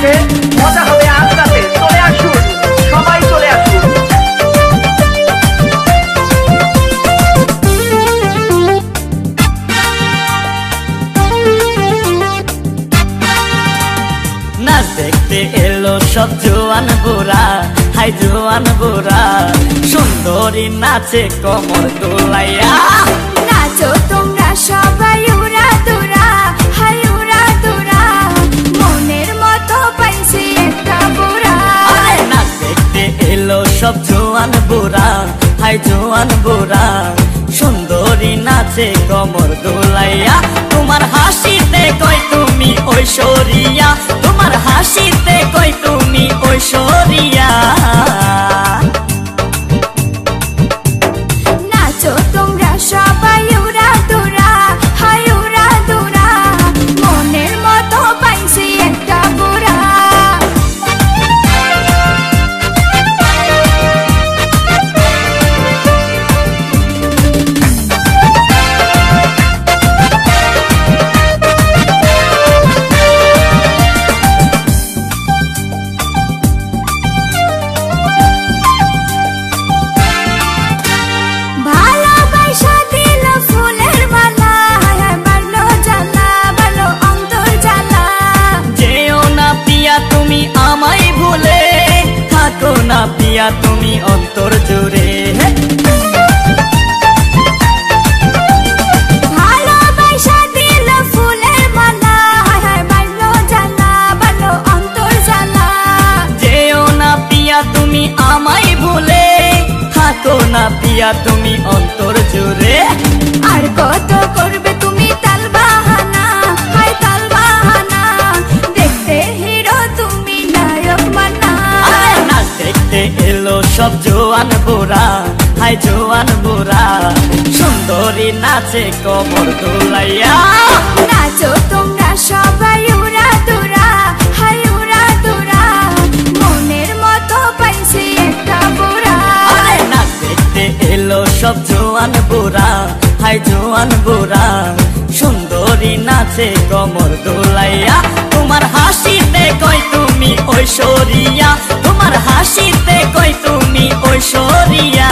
চলছে, মজা হবে আজ রাতে। চলে আসুন, সবাই চলে আসুন। নাচ দেখতে এলো সব জোয়ান বুড়া, হাই জোয়ান বুড়া, সুন্দরী নাচে কোমর দোলাইয়া। নাচো তোমরা সবাই উড়া দুরা, হাই উড়া দুরা, মনের মতো পাইছি একটা বুড়া। নাচ দেখতে এলো সব জোয়ান বুড়া, হাই জোয়ান বুড়া, সুন্দরী নাচে কোমর দোলাইয়া। তোমার হাসিতে কই তুমি ঐশ্বরিয়া, তোমার হাসিতে কই তুমি ঐশ্বরিয়া। নাচো তোমরা সবাই উড়া দুরা, হাই উড়া দুরা, মনের মতো পাইছি একটা বুড়া। ভালোবাসা দিল ফুলের মালা, বাড়লো জ্বালা, বাড়লো অন্তর জ্বালা। যেও না পিয়া তুমি আমায় ভুলে, থাকো না পিয়া তুমি অন্তর জুড়ে। ভালোবাসা দিল ফুলের মালা, বাড়লো জ্বালা, বাড়লো অন্তর জ্বালা। যেও না পিয়া তুমি আমায় ভুলে, থাকো না পিয়া তুমি অন্তর জুড়ে। আর কত করবে তুমি তাল বাহানা, হাই তাল বাহানা, দেখতে হিরো তুমি নায়ক মানা। নাচ দেখতে এলো সব জোয়ান বুড়া, হাই জোয়ান বুড়া, সুন্দরী নাচে কোমর দোলাইয়া। নাচো তোমরা সবাই উড়া দুরা, হাই উড়া দুরা, মনের মতো পাইছি একটা বুড়া। নাচ দেখতে এলো সব জোয়ান বুড়া, হাই জোয়ান বুড়া, সুন্দরী নাচে কোমর দোলাইয়া। তোমার হাসিতে কই তুমি ঐশ্বরিয়া, তোমার হাসিতে কই তুমি ঐশ্বরিয়া।